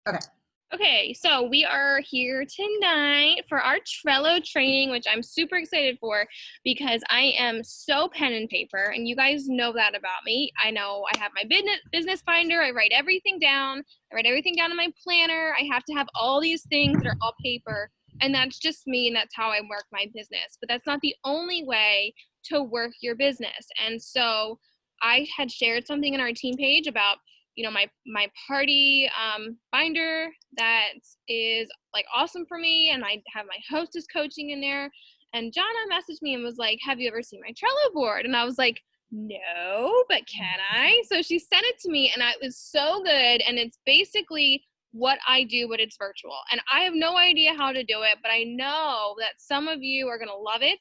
Okay. Okay, so we are here tonight for our Trello training, which I'm super excited for because I am so pen and paper, and you guys know that about me. I know I have my business binder. I write everything down. I write everything down in my planner. I have to have all these things that are all paper, and that's just me, and that's how I work my business. But that's not the only way to work your business. And so I had shared something in our team page about my party binder that is like awesome for me, and I have my hostess coaching in there. And Johnna messaged me and was like, have you ever seen my Trello board? And I was like, no, but can I? So she sent it to me, and it was so good. And it's basically what I do, but it's virtual, and I have no idea how to do it, but I know that some of you are going to love it.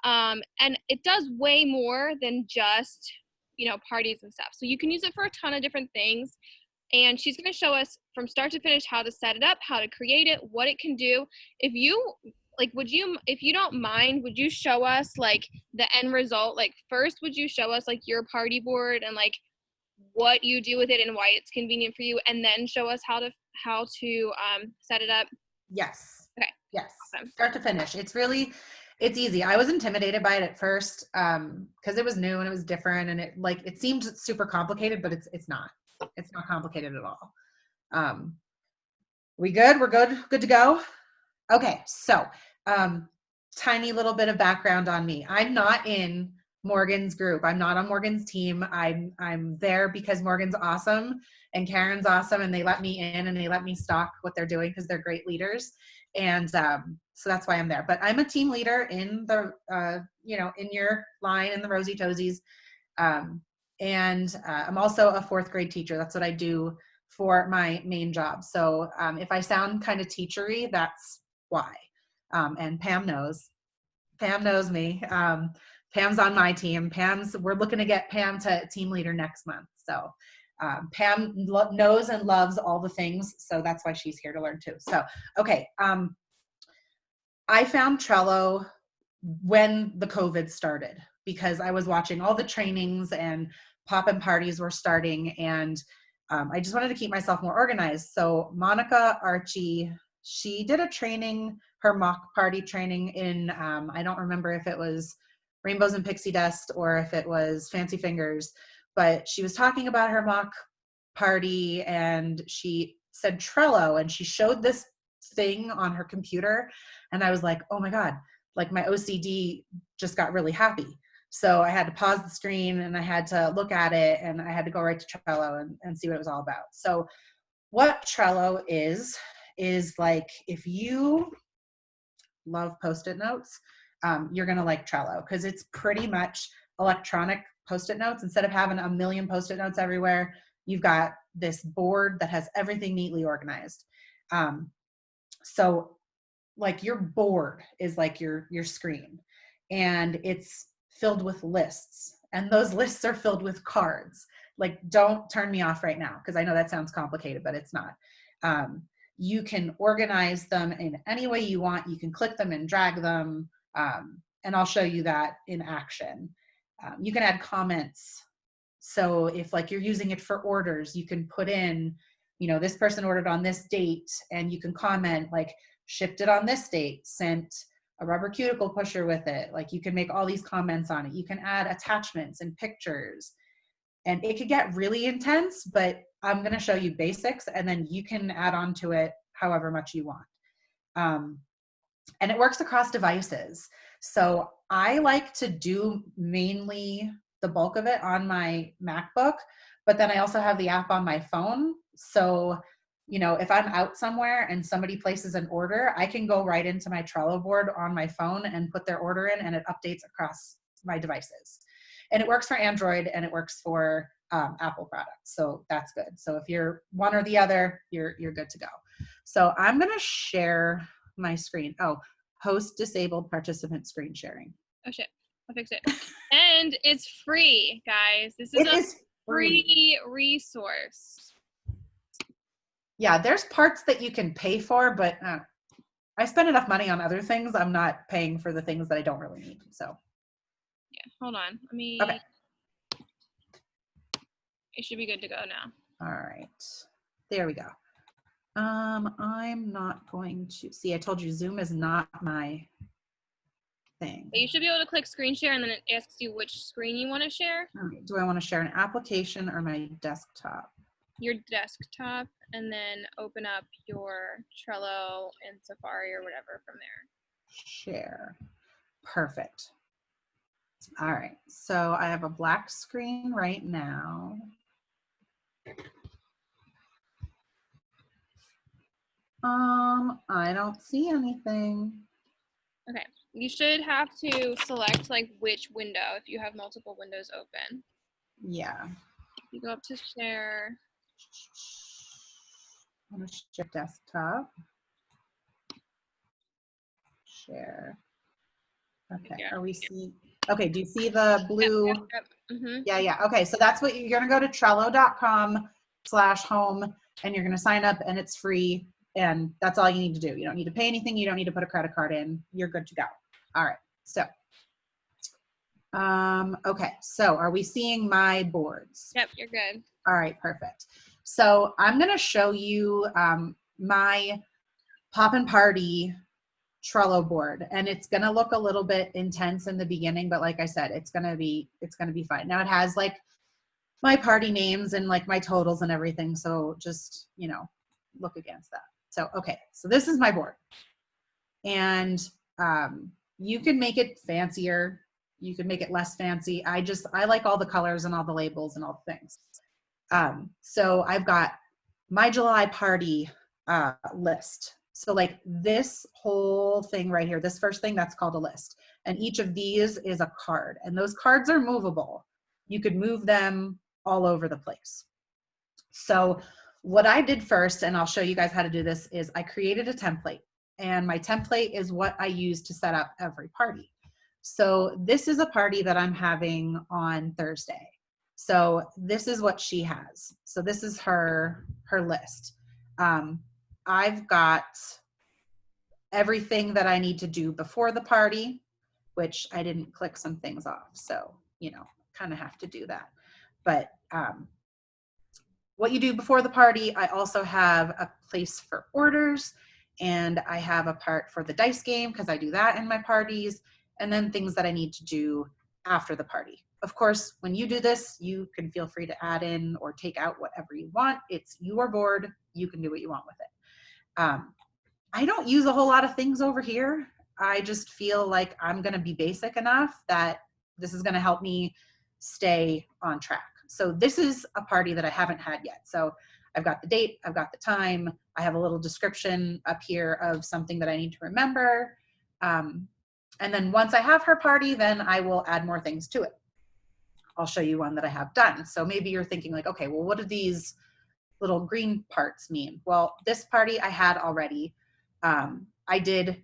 And it does way more than just parties and stuff. So you can use it for a ton of different things. And she's going to show us from start to finish how to set it up, how to create it, what it can do. If you if you don't mind, would you show us like the end result? Like first, would you show us like your party board and like what you do with it and why it's convenient for you, and then show us how to set it up? Yes. Okay. Yes. Awesome. Start to finish. It's easy. I was intimidated by it at first because it was new and it was different, and it seemed super complicated, but it's not. It's not complicated at all. We good? We're good? Good to go? Okay. So tiny little bit of background on me. I'm not in Morgan's group. I'm not on Morgan's team. I'm there because Morgan's awesome and Karen's awesome, and they let me in and they let me stock what they're doing because they're great leaders. And so that's why I'm there. But I'm a team leader in the in your line in the Rosy Toesies. And I'm also a fourth grade teacher. That's what I do for my main job. So if I sound kind of teachery, that's why. And Pam knows. Pam knows me. Pam's on my team. We're looking to get Pam to team leader next month. So Pam knows and loves all the things. So that's why she's here to learn too. So, okay. I found Trello when the COVID started because I was watching all the trainings and pop-in parties were starting, and I just wanted to keep myself more organized. So Monica Archie, she did a training, her mock party training in, I don't remember if it was Rainbows and Pixie Dust or if it was Fancy Fingers, but she was talking about her mock party and she said Trello, and she showed this thing on her computer, and I was like, oh my God, like my OCD just got really happy. So I had to pause the screen and I had to look at it, and I had to go right to Trello and see what it was all about. So what Trello is like, if you love Post-it notes, you're going to like Trello because it's pretty much electronic Post-it notes. Instead of having a million Post-it notes everywhere, you've got this board that has everything neatly organized. So like your board is like your screen, and it's filled with lists, and those lists are filled with cards. Like, don't turn me off right now because I know that sounds complicated, but it's not. You can organize them in any way you want. You can click them and drag them, and I'll show you that in action. You can add comments. So if like you're using it for orders, you can put in, this person ordered on this date, and you can comment like, shipped it on this date, sent a rubber cuticle pusher with it. Like, you can make all these comments on it. You can add attachments and pictures, and it could get really intense, but I'm going to show you basics, and then you can add on to it however much you want. And it works across devices. So I like to do mainly the bulk of it on my MacBook, but then I also have the app on my phone. So, if I'm out somewhere and somebody places an order, I can go right into my Trello board on my phone and put their order in, and it updates across my devices. And it works for Android and it works for Apple products. So that's good. So if you're one or the other, you're good to go. So I'm going to share my screen. Oh, host disabled participant screen sharing. Oh shit, I'll fix it. And it's free, guys. This is It a is free resource. Yeah, there's parts that you can pay for, but I spend enough money on other things. I'm not paying for the things that I don't really need. So yeah, hold on. Okay. It should be good to go now. All right. There we go. I'm not going to see. I told you Zoom is not my thing. You should be able to click screen share and then it asks you which screen you want to share. Okay. Do I want to share an application or my desktop? Your desktop, and then open up your Trello and Safari or whatever from there. Share. Perfect. All right. So I have a black screen right now. I don't see anything. Okay. You should have to select like which window if you have multiple windows open. Yeah. You go up to share. I'm going to share desktop. Share. Okay. Are we see? Okay. Do you see the blue? Yep. Mm-hmm. Yeah. Okay. So that's what you're going to go to Trello.com/home and you're going to sign up and it's free. And that's all you need to do. You don't need to pay anything. You don't need to put a credit card in. You're good to go. All right. So, okay. So are we seeing my boards? Yep. You're good. All right. Perfect. So I'm going to show you my Pop and Party Trello board, and it's going to look a little bit intense in the beginning, but like I said, it's going to be fine. Now it has like my party names and like my totals and everything. So just, look against that. So, okay. So this is my board, and you can make it fancier. You can make it less fancy. I like all the colors and all the labels and all the things. So I've got my July party list. So like this whole thing right here, this first thing, that's called a list. And each of these is a card. And those cards are movable. You could move them all over the place. So what I did first, and I'll show you guys how to do this, is I created a template. And my template is what I use to set up every party. So this is a party that I'm having on Thursday. So this is what she has. So this is her list. I've got everything that I need to do before the party, which I didn't click some things off. So, kind of have to do that. But what you do before the party, I also have a place for orders, and I have a part for the dice game because I do that in my parties, and then things that I need to do after the party. Of course, when you do this, you can feel free to add in or take out whatever you want. It's your board. You can do what you want with it. I don't use a whole lot of things over here. I just feel like I'm going to be basic enough that this is going to help me stay on track. So this is a party that I haven't had yet. So I've got the date, I've got the time, I have a little description up here of something that I need to remember. And then once I have her party, then I will add more things to it. I'll show you one that I have done. So maybe you're thinking like, okay, well, what do these little green parts mean? Well, this party I had already. I did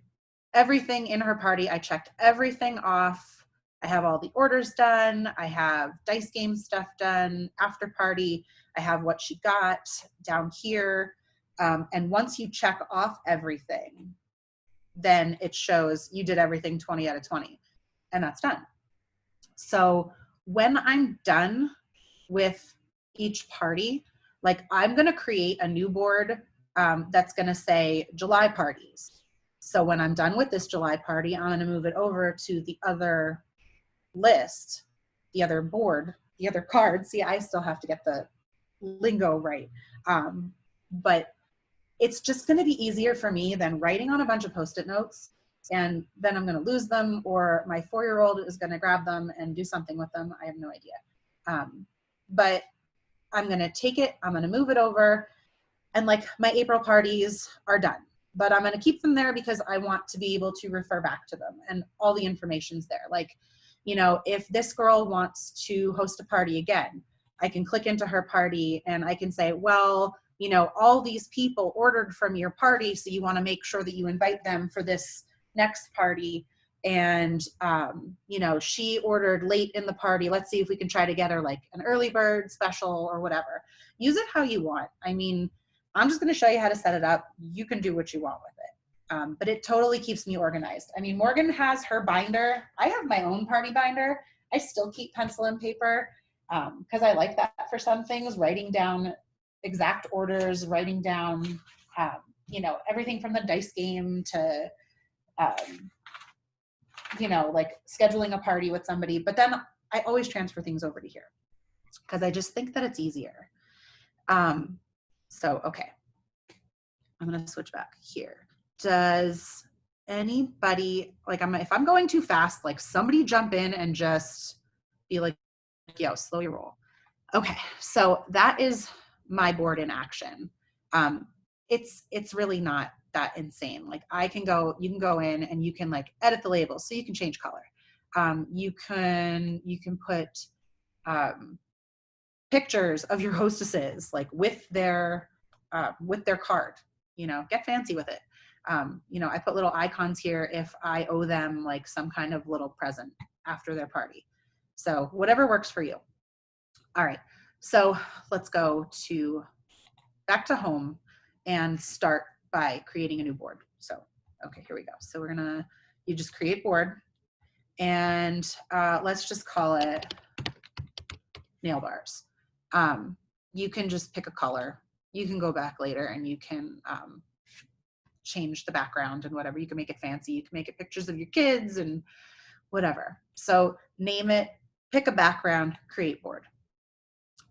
everything in her party. I checked everything off. I have all the orders done. I have dice game stuff done. After party, I have what she got down here. And once you check off everything, then it shows you did everything 20 out of 20. And that's done. So when I'm done with each party, like I'm going to create a new board that's going to say July parties. So when I'm done with this July party, I'm going to move it over to the other list, the other board, the other card. See, I still have to get the lingo right. But it's just going to be easier for me than writing on a bunch of Post-it notes, and then I'm going to lose them, or my 4-year-old is going to grab them and do something with them. I have no idea. But I'm going to take it, I'm going to move it over, and like my April parties are done. But I'm going to keep them there because I want to be able to refer back to them, and all the information's there. Like, if this girl wants to host a party again, I can click into her party and I can say, well, all these people ordered from your party, so you want to make sure that you invite them for this next party. And, she ordered late in the party. Let's see if we can try to get her like an early bird special or whatever. Use it how you want. I mean, I'm just going to show you how to set it up. You can do what you want with it. But it totally keeps me organized. I mean, Morgan has her binder. I have my own party binder. I still keep pencil and paper because I like that for some things, writing down exact orders, writing down you know, everything from the dice game to, you know, like scheduling a party with somebody. But then I always transfer things over to here because I just think that it's easier. So, okay, I'm going to switch back here. Does anybody, like, if I'm going too fast, like somebody jump in and just be like, yo, slow your roll. Okay, so that is my board in action. It's really not that insane. Like you can go in and you can like edit the labels, so you can change color. You can put pictures of your hostesses like with their card. You know, get fancy with it. You know, I put little icons here if I owe them like some kind of little present after their party. So whatever works for you. All right, so let's go back to home and start by creating a new board. So, okay, here we go. So you just create board, and let's just call it nail bars. You can just pick a color. You can go back later and you can change the background and whatever. You can make it fancy. You can make it pictures of your kids and whatever. So name it, pick a background, create board.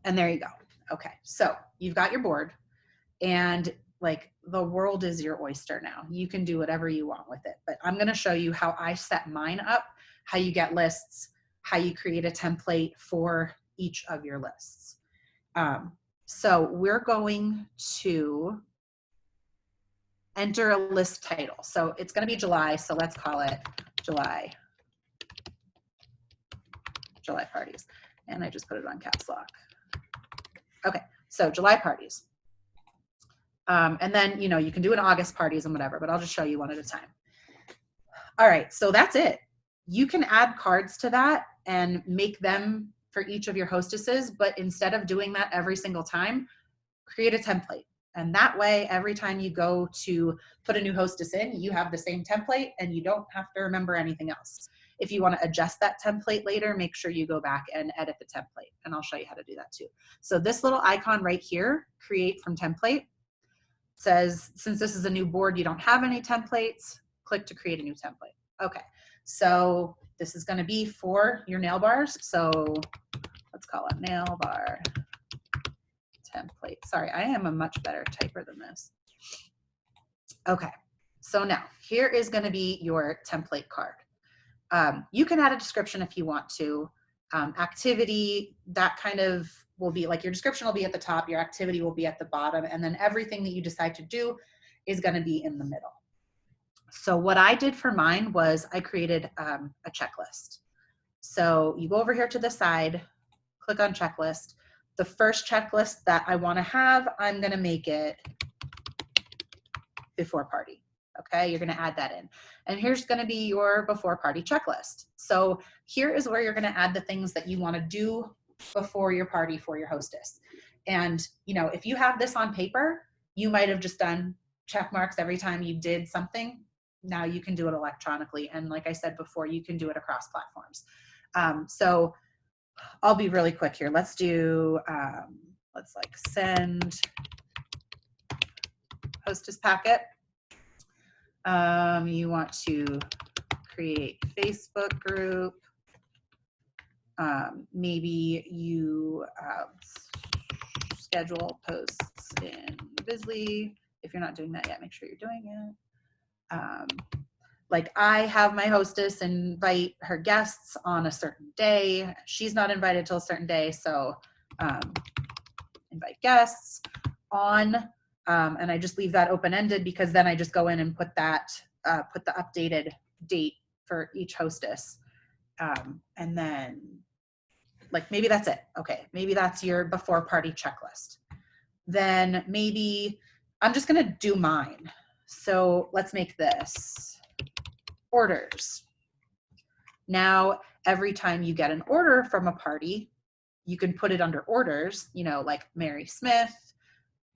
And there you go. Okay, so you've got your board, and like the world is your oyster now. You can do whatever you want with it. But I'm going to show you how I set mine up, how you get lists, how you create a template for each of your lists. So we're going to enter a list title. So it's going to be July. So let's call it July parties. And I just put it on caps lock. Okay, so July parties. And then, you know, you can do an August parties and whatever, but I'll just show you one at a time. All right, so that's it. You can add cards to that and make them for each of your hostesses, but instead of doing that every single time, create a template. And that way, every time you go to put a new hostess in, you have the same template and you don't have to remember anything else. If you want to adjust that template later, make sure you go back and edit the template, and I'll show you how to do that too. So this little icon right here, create from template, says, since this is a new board, you don't have any templates, click to create a new template. Okay, so this is going to be for your nail bars. So let's call it nail bar template. Sorry, I am a much better typer than this. Okay, so now here is going to be your template card. You can add a description if you want to. Activity, that kind of will be like your description will be at the top, your activity will be at the bottom, and then everything that you decide to do is going to be in the middle. So what I did for mine was I created a checklist. So you go over here to the side, click on checklist. The first checklist that I want to have, I'm going to make it before party. Okay, you're going to add that in. And here's going to be your before party checklist. So here is where you're going to add the things that you want to do before your party for your hostess. And, you know, if you have this on paper, you might have just done check marks every time you did something. Now you can do it electronically. And like I said before, you can do it across platforms. So I'll be really quick here. Let's do, let's like send hostess packet. You want to create Facebook group. Maybe you schedule posts in Bizly. If you're not doing that yet, make sure you're doing it. Like I have my hostess invite her guests on a certain day. She's not invited till a certain day, so invite guests on. And I just leave that open-ended because then I just go in and put that, put the updated date for each hostess. And then like maybe that's it. Okay, maybe that's your before party checklist. Then maybe I'm just gonna do mine. So let's make this orders. Now, every time you get an order from a party, you can put it under orders, you know, like Mary Smith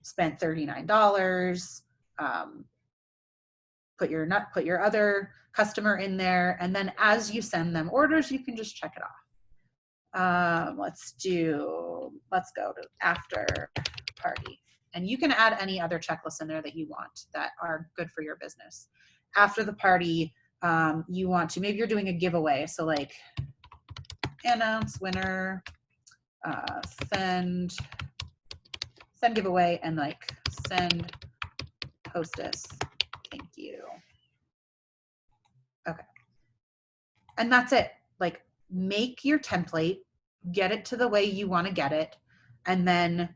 spent $39. Put your other customer in there, and then as you send them orders, you can just check it off. Let's go to after party. And you can add any other checklists in there that you want that are good for your business. After the party, you want to, maybe you're doing a giveaway. So like announce winner, send giveaway, and like send hostess thank you. Okay. And that's it. Like make your template, get it to the way you want to get it, and then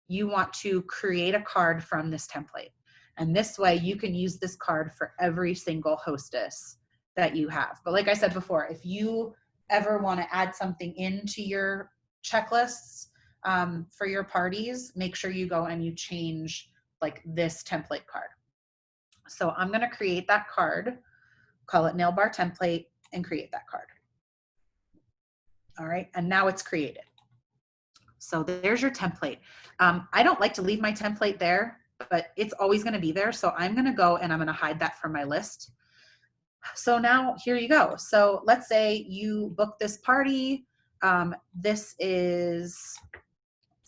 you want to create a card from this template. And this way you can use this card for every single hostess that you have. But like I said before, if you ever want to add something into your checklists for your parties, make sure you go and you change like this template card. So I'm going to create that card, call it nail bar template, and create that card. All right. And now it's created. So there's your template. I don't like to leave my template there, but it's always going to be there. So I'm going to go and I'm going to hide that from my list. So now here you go. So let's say you book this party. This is,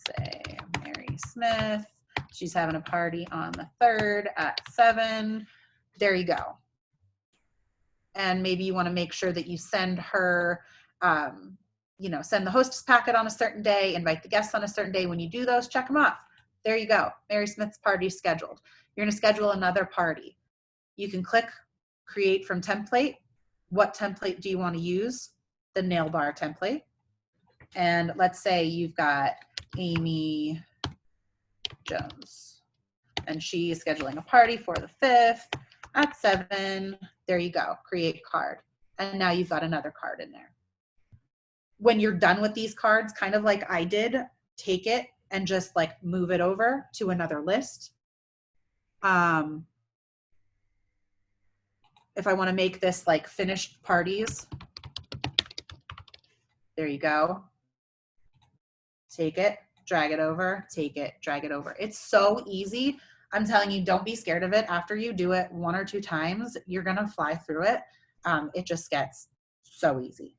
say, Mary Smith. She's having a party on the 3rd at 7. There you go. And maybe you want to make sure that you send her, send the hostess packet on a certain day, invite the guests on a certain day. When you do those, check them off. There you go. Mary Smith's party is scheduled. You're going to schedule another party. You can click create from template. What template do you want to use? The nail bar template. And let's say you've got Amy Jones and she is scheduling a party for the 5th at 7. There you go. Create card. And now you've got another card in there. When you're done with these cards, kind of like I did, take it and just like move it over to another list. If I want to make this like finished parties, there you go. Take it, drag it over, take it, drag it over. It's so easy. I'm telling you, don't be scared of it. After you do it 1 or 2 times, you're going to fly through it. It just gets so easy.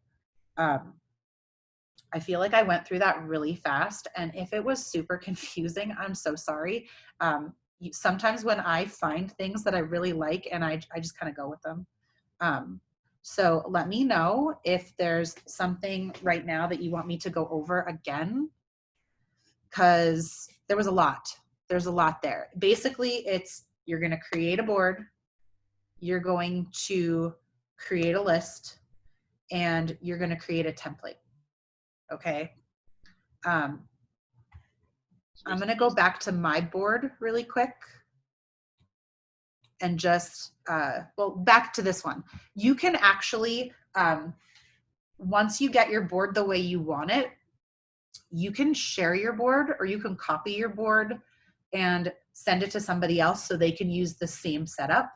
I feel like I went through that really fast. And if it was super confusing, I'm so sorry. Sometimes when I find things that I really like and I just kind of go with them. So let me know if there's something right now that you want me to go over again, because there was a lot. There's a lot there. Basically, you're going to create a board, you're going to create a list, and you're going to create a template. Okay. I'm going to go back to my board really quick and just, back to this one. You can actually, once you get your board the way you want it, you can share your board or you can copy your board and send it to somebody else so they can use the same setup.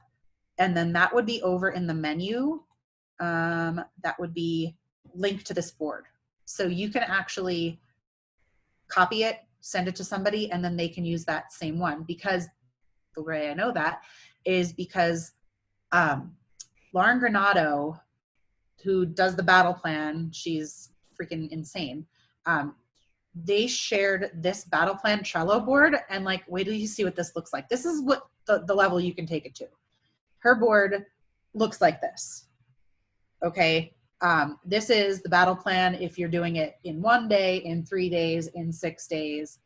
And then that would be over in the menu. That would be linked to this board. So you can actually copy it, send it to somebody, and then they can use that same one. Because the way I know that is because Lauren Granado, who does the battle plan, she's freaking insane. They shared this battle plan Trello board, and like, wait till you see what this looks like. This is what the level you can take it to. Her board looks like this. Okay. This is the battle plan if you're doing it in 1 day, in 3 days, in 6 days.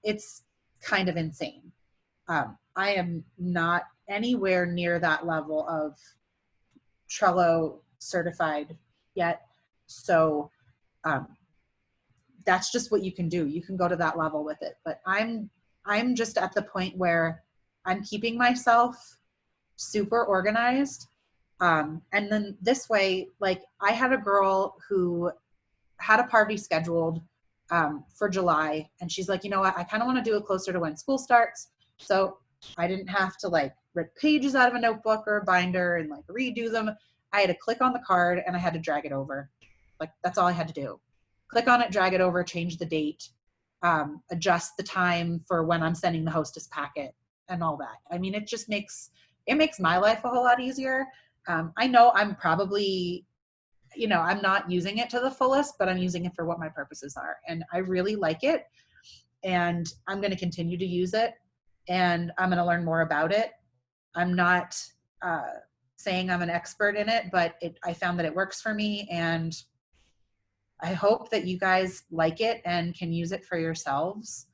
It's kind of insane. I am not anywhere near that level of Trello certified yet. So that's just what you can do. You can go to that level with it. But I'm just at the point where I'm keeping myself super organized. And then this way, like I had a girl who had a party scheduled for July, and she's like, you know what, I kind of want to do it closer to when school starts. So I didn't have to like rip pages out of a notebook or a binder and like redo them. I had to click on the card and I had to drag it over. Like that's all I had to do. Click on it, drag it over, change the date, adjust the time for when I'm sending the hostess packet and all that. I mean, it makes my life a whole lot easier. I know I'm probably, I'm not using it to the fullest, but I'm using it for what my purposes are. And I really like it. and I'm going to continue to use it, and I'm going to learn more about it. I'm not saying I'm an expert in it, but I found that it works for me, and I hope that you guys like it and can use it for yourselves.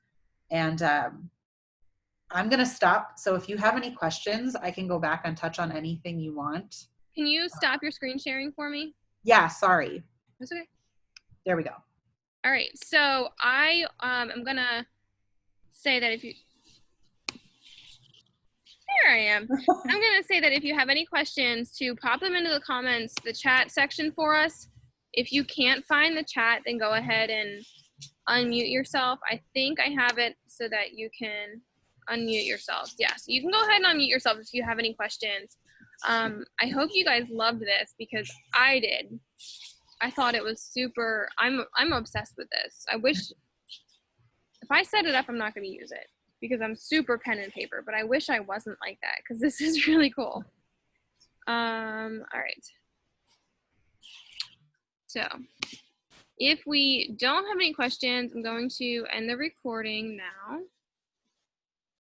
And I'm going to stop. So if you have any questions, I can go back and touch on anything you want. Can you stop your screen sharing for me? Yeah, sorry. That's okay. There we go. All right. So I am going to say that if you, there I am. I'm going to say that if you have any questions, to pop them into the comments, the chat section for us. If you can't find the chat, then go ahead and unmute yourself. I think I have it so that you can unmute yourself. Yeah, so you can go ahead and unmute yourself if you have any questions. I hope you guys loved this because I did. I thought it was super, I'm obsessed with this. I wish, if I set it up, I'm not going to use it because I'm super pen and paper, but I wish I wasn't like that because this is really cool. All right. So if we don't have any questions, I'm going to end the recording now.